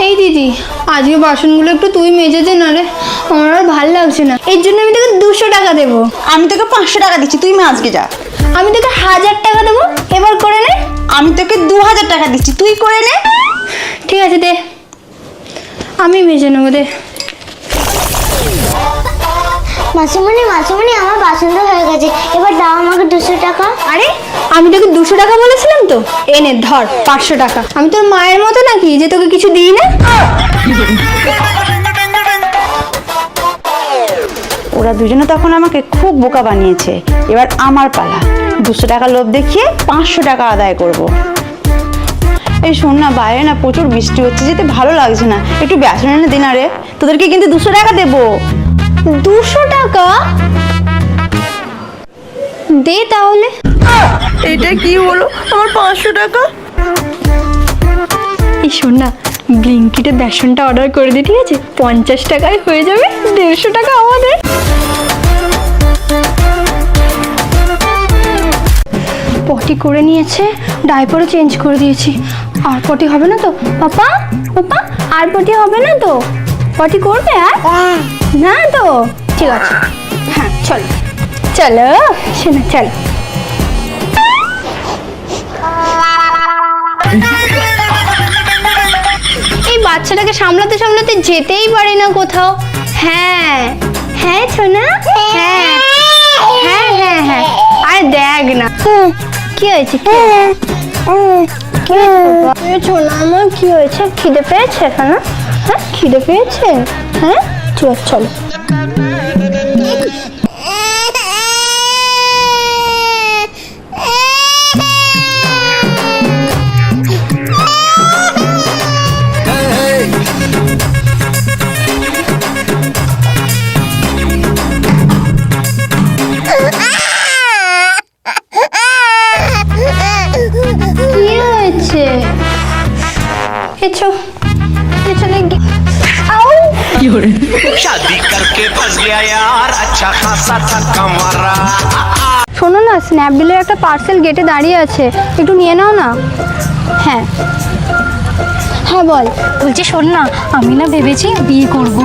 এই দিদি, আজকে বাসনগুলো একটু তুই মেজে দে না রে, আমার আর ভালো লাগছে না। এর জন্য আমি তোকে 200 টাকা দেবো। আমি তোকে 500 টাকা দিচ্ছি, তুই আজকে যা। আমি তোকে 1000 টাকা দেবো, এবার করে নে। আমি তোকে 2000 টাকা দিচ্ছি, তুই করে নে। ঠিক আছে দে, আমি মেজে নেবো দে। মাসিমণি মাসিমণি আমার বাসনটা হয়ে গেছে, এবার দাও আমাকে 200 টাকা। আরে আমি তোকে 200 টাকা বলেছিলাম তো, এনে ধর 500 টাকা। আমি তোর মায়ের মতো নাকি যে তোকে কিছু দিই না? ওরা দুজনে তখন আমাকে খুব বোকা বানিয়েছে, এবার আমার পালা। 200 টাকা লোভ দেখিয়ে 500 টাকা আদায় করব। এই শোন না, বাইরে না প্রচুর বৃষ্টি হচ্ছে, যেতে ভালো লাগছে না, একটু বেসন এনে দিন। আরে তোদেরকে কিন্তু 200 টাকা দেবো। 200 টাকা দে তাহলে। এটা কি হলো, আমার 500 টাকা? এই শোন না, ব্লিঙ্কিটে বেসনটা অর্ডার করে দে, ঠিক আছে? 50 টাকায় হয়ে যাবে, 150 টাকা আমাদের। পটি করে নিয়েছে, ডাইপারও চেঞ্জ করে দিয়েছি। আর পটি হবে না তো পাপা? পাপা আর পটি হবে না তো? পটি করবে আর না তো? ঠিক আছে, হ্যাঁ চলো চলো শোনা চলো। এই বাচ্চাটাকে সামলাতে সামলাতে যেতেই পারি না কোথাও। হ্যাঁ হ্যাঁ ছোনা, হ্যাঁ হ্যাঁ হ্যাঁ হ্যাঁ। আরে দেখ না কি হয়েছে, ছোনা আমার কি হয়েছে? খিদে পেয়েছে না? হ্যাঁ খিদে পেয়েছে, হ্যাঁ চল চলো। शादी करके फंस गया यार, अच्छा खासा थका मारा। শোনো না, স্ন্যাপডিলের একটা পার্সেল গেটে দাঁড়িয়ে আছে, একটু নিয়ে নাও না। হ্যাঁ হ্যাঁ বল। বলছি শোন না, আমি না ভেবেছি বিয়ে করব,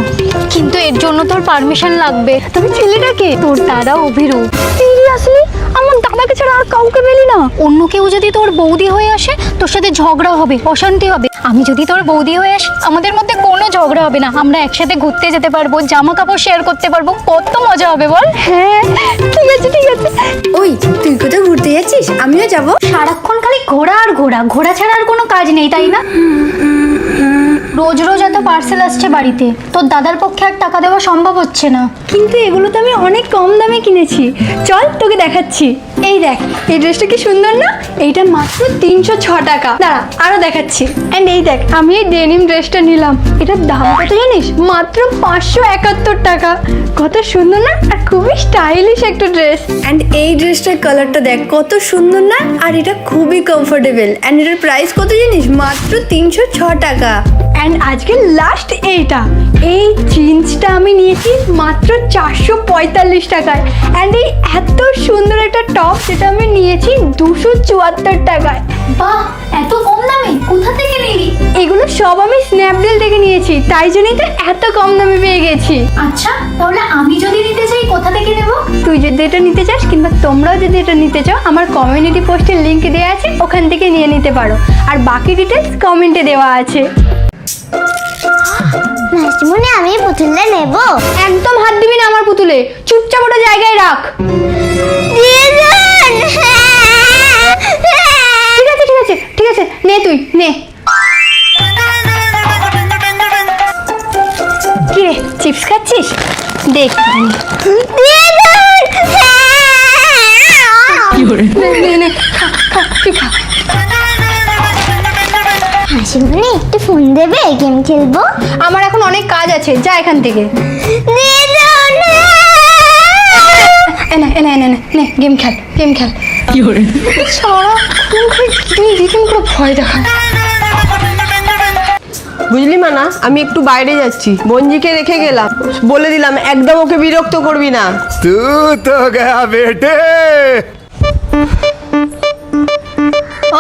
কিন্তু এর জন্য তোর পারমিশন লাগবে। তবে ছেলেটাকে? তোর দাদা অভিরূপ। সিরিয়াসলি? আমার দাদাকে ছাড়া আর কাউকে পেলি না? অন্য কেউ যদি তোর বৌদি হয়ে আসে, তোর সাথে ঝগড়া হবে, অশান্তি হবে। আমি যদি তোর বৌদি হয়ে আসি, আমাদের মধ্যে কোনো ঝগড়া হবে না, আমরা একসাথে ঘুরতে যেতে পারবো, জামা কাপড় শেয়ার করতে পারবো, কত মজা হবে বল। হ্যাঁ ঠিক আছে ঠিক আছে। ওই তুই কোথাও ঘুরতে যাচ্ছিস? আমিও যাব। সারাক্ষণ খালি ঘোরা আর ঘোরা, ঘোরা ছাড়া আর কোনো কাজ নেই, তাই না? রোজ রোজ এত পার্সেল আসছে বাড়িতে, তোর দাদার পক্ষে আর টাকা দেওয়া সম্ভব হচ্ছে না। কিন্তু এগুলো তো আমি অনেক কম দামে কিনেছি, চল তোকে দেখাচ্ছি। এই দেখ, এই ড্রেসটা কি সুন্দর না? এইটা মাত্র 306 টাকা। দাঁড়া আরো দেখাচ্ছি। এন্ড এই দেখ, আমি এই ডেনিম ড্রেসটা নিলাম, এটার দাম কত জানিস? মাত্র 571 টাকা। কত সুন্দর না, আর খুবই স্টাইলিশ একটা ড্রেস। এন্ড এই ড্রেসটার কালারটা দেখ কত সুন্দর না, আর এটা খুবই কমফোর্টেবল। এন্ড এটার প্রাইস কত জানিস? মাত্র 306 টাকা। এন্ড আজকে লাস্ট এইটা, এই জিন্সটা আমি নিয়েছি মাত্র 445 টাকায়। অ্যান্ড এই এত সুন্দর একটা টপ, যেটা আমি নিয়েছি 274 টাকায়। বাহ, এত কম দামে কোথা থেকে নিলি? এগুলো সব আমি স্ন্যাপডিল থেকে নিয়েছি, তাই জন্যই তো এত কম দামে পেয়ে গেছি। আচ্ছা, তাহলে আমি যদি নিতে চাই কোথা থেকে নেব? তুই যদি এটা নিতে চাস, কিংবা তোমরাও যদি এটা নিতে চাও, আমার কমিউনিটি পোস্টের লিঙ্ক দেওয়া আছে, ওখান থেকে নিয়ে নিতে পারো। আর বাকি ডিটেলস কমেন্টে দেওয়া আছে। মাসিমণি আমি পুতুলটা নেব। একদম হাত দিবি না আমার পুতুলে, চুপচাপ ওটা জায়গায় রাখ। ঠিক আছে ঠিক আছে ঠিক আছে, নে তুই নে। কি রে, চিপস খাচ্ছিস? দেখ নে নে, খা খা তুই খা। মাসিমণি একটু ফোন দেবে, গেম খেলবো। আমার এখন অনেক কাজ আছে, যা এখান থেকে। এনে এনে এনে নে, গেম খেল গেম খেল। সারাক্ষণ দিদিন করে ভয় দেখায়। বুঝলি মানা, আমি একটু বাইরে যাচ্ছি, বঞ্জিকে রেখে গেলাম, বলে দিলাম একদম ওকে বিরক্ত করবি না। तू तो गया बेटे।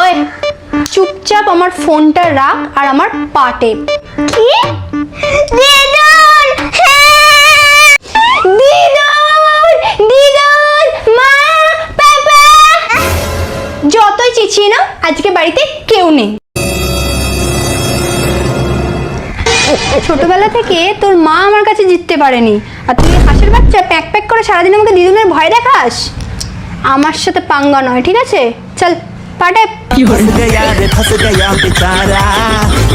ওই চুপচাপ আমার ফোনটা রাখ আর আমার পা টেপ। কি দিদুন? হ্যাঁ! দিদুন, দিদুন, মা, পাপা। যতই চেঁচিয়ে নাও, আজকে বাড়িতে কেউ নেই। ছোটবেলা থেকে তোর মা আমার কাছে জিততে পারেনি, আর তুই হাঁসের বাচ্চা প্যাক প্যাক করে সারাদিন আমাকে দিদুনের ভয় দেখাস। আমার সাথে পাঙ্গা নয়, ঠিক আছে? চল পাটে। फंस गया बेचारा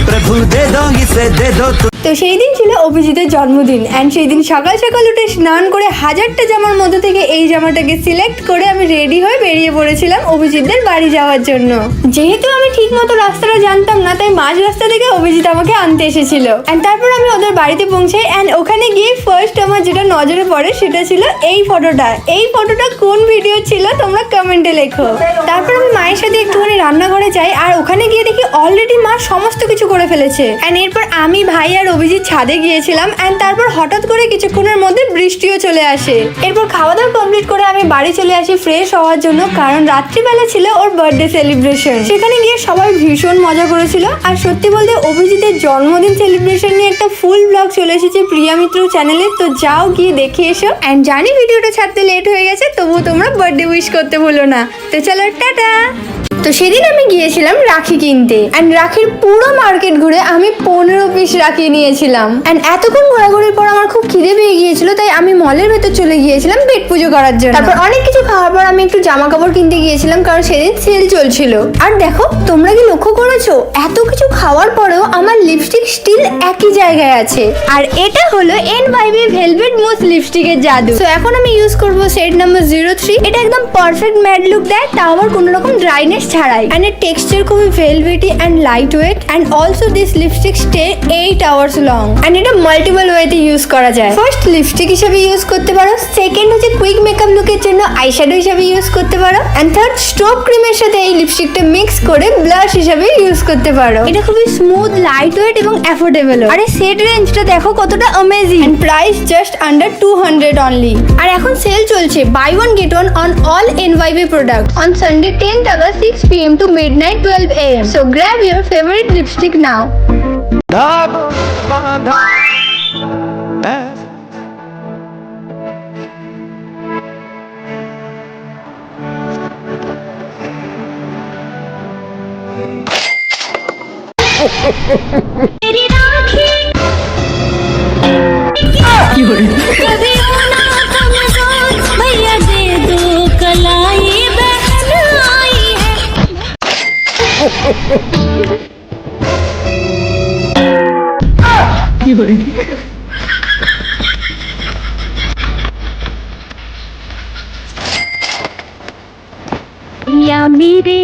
प्रभु दे दो इसे दे दो তো সেই দিন ছিল অভিজিতের জন্মদিন, অ্যান্ড সেই দিন সকাল সকাল উঠে স্নান করে হাজারটা জামার মধ্যে থেকে এই জামাটাকে সিলেক্ট করে আমি রেডি হয়ে বেরিয়ে পড়েছিলাম অভিজিৎদের বাড়ি যাওয়ার জন্য। যেহেতু আমি ঠিক মতো রাস্তাটা জানতাম না, তাই মাঝ রাস্তা থেকে অভিজিৎ আমাকে আনতে এসেছিল। অ্যান্ড তারপর আমি ওদের বাড়িতে পৌঁছাই, অ্যান্ড ওখানে গিয়ে ফার্স্ট আমার যেটা নজরে পড়ে সেটা ছিল এই ফটোটা। এই ফটোটা কোন ভিডিও ছিল তোমরা কমেন্টে লেখো। তারপর আমি মায়ের সাথে একটুখানি রান্নাঘরে যাই, আর ওখানে গিয়ে দেখি অলরেডি মা সমস্ত কিছু করে ফেলেছে। অ্যান্ড এরপর আমি, ভাই আর অভিজিৎ ছাদে গিয়েছিলাম, অ্যান্ড তারপর হঠাৎ করে কিছুক্ষণের মধ্যে বৃষ্টিও চলে আসে। এরপর খাওয়া দাওয়া কমপ্লিট করে আমি বাড়ি চলে আসি ফ্রেশ হওয়ার জন্য, কারণ রাত্রিবেলা ছিল ওর বার্থডে সেলিব্রেশন। সেখানে গিয়ে সবাই ভীষণ মজা করেছিল। আর সত্যি বলতে অভিজিতের জন্মদিন সেলিব্রেশন নিয়ে একটা ফুল ব্লগ চলে এসেছে প্রিয়া মিত্র চ্যানেলে, তো যাও গিয়ে দেখে এসো। অ্যান্ড জানি ভিডিওটা ছাড়তে লেট হয়ে গেছে, তবুও তোমরা বার্থডে উইশ করতে ভুলো না। তো চলো টাটা। তো সেদিন আমি গিয়েছিলাম রাখি কিনতে, অ্যান্ড রাখির পুরো মার্কেট ঘুরে আমি 15 পিস রাখি নিয়েছিলাম। অ্যান্ড এতক্ষণ ঘোরাঘুরির পর আমার খুব খিদে পেয়ে গিয়েছিল, তাই আমি মলের ভেতর চলে গিয়েছিলাম পেট পুজো করার জন্য। তারপর অনেক কিছু খাওয়ার পর আমি একটু জামা কাপড় কিনতে গিয়েছিলাম, কারণ সেদিন সেল চলছিল। আর দেখো, তোমরা কি লক্ষ্য করেছো এত কিছু খাওয়ার পরেও আমার লিপস্টিক স্টিল একই জায়গায় আছে? আর এটা হলো NYB ভেলভেট মুস লিপস্টিকের জাদু। তো এখন আমি ইউজ করব শেড নাম্বার 03। এটা একদম পারফেক্ট ম্যাট লুক দেয়, তাও আবার কোনো রকম ড্রাইনেস ছাড়াই। And এর টেক্সচার খুবই velvety and lightweight, and also this lipstick stay 8 hours long, and এটা মাল্টিপল ওয়েতে ইউজ করা যায়। ফার্স্ট লিপস্টিক হিসেবে ইউজ করতে পারো, সেকেন্ড হচ্ছে কুইক মেকআপ লুকের জন্য আইশ্যাডো হিসেবে ইউজ করতে পারো, এন্ড থার্ড স্ট্রোব ক্রিমের সাথে এই লিপস্টিকটা মিক্স করে ব্লাশ হিসেবে ইউজ করতে পারো। এটা খুবই স্মুথ, লাইটওয়েট এবং অ্যাফোর্ডেবল। আর এই সেট রেঞ্জটা দেখো কতটা amazing, and price just under 200 only. আর এখন সেল চলছে buy one get one on all NYB product on Sunday 10th August 6 PM to midnight 12 AM. So grab your favorite lipstick now. या मेरे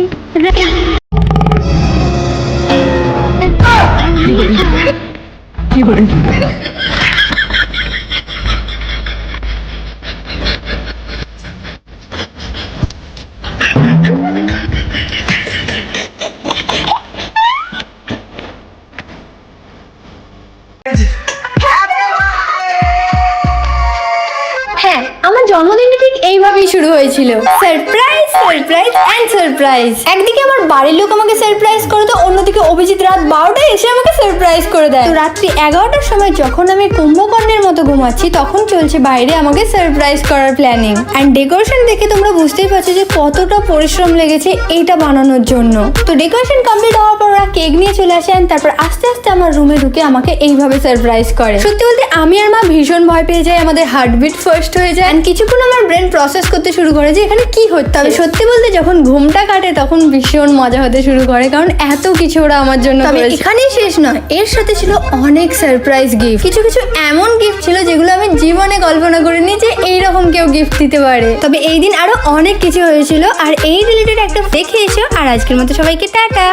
হ্যাঁ, আমার জন্মদিনটা ঠিক এইভাবেই শুরু হয়েছিল। Surprise, surprise and surprise. একদিকে আমার বাড়ির লোক আমাকে সারপ্রাইজ করে, তো অন্যদিকে অভিজিৎ রাত 12টায় এসে আমাকে সারপ্রাইজ করে দেয়। তো রাত্রি 11টার সময় যখন আমি কুম্ভকর্ণের মতো ঘুমাচ্ছি, তখন চলছে বাইরে আমাকে সারপ্রাইজ করার প্ল্যানিং। অ্যান্ড ডেকোরেশন দেখে তোমরা বুঝতেই পারছো যে কতটা পরিশ্রম লেগেছে এইটা বানানোর জন্য। তো ডেকোরেশন কমপ্লিট হওয়ার পর ওরা কেক নিয়ে চলে আসে, অ্যান্ড তারপর আস্তে আস্তে আমার রুমে ঢুকে আমাকে এইভাবে সারপ্রাইজ করে। সত্যি বলতে আমি আর মা ভীষণ ভয় পেয়ে যাই, আমাদের হার্টবিট ফার্স্ট হয়ে যায়, অ্যান্ড কিছুক্ষণ আমার ব্রেন প্রসেস করতে শুরু করে যে এখানে কি হচ্ছে। তবে সত্যি বলতে যখন ঘুমটা কাটে তখন ভীষণ মজা হতে শুরু করে, কারণ এত কিছু ওরা আমার জন্য করেছে। এখানেই শেষ নয়, এর সাথে ছিল অনেক সারপ্রাইজ গিফট। কিছু কিছু এমন গিফট ছিল যেগুলো আমি জীবনে কল্পনা করিনি যে এইরকম কেউ গিফট দিতে পারে। তবে এই দিন আরো অনেক কিছু হয়েছিল, আর এই রিলেটেড একটা দেখে এসো। আর আজকের মতো সবাইকে টাটা।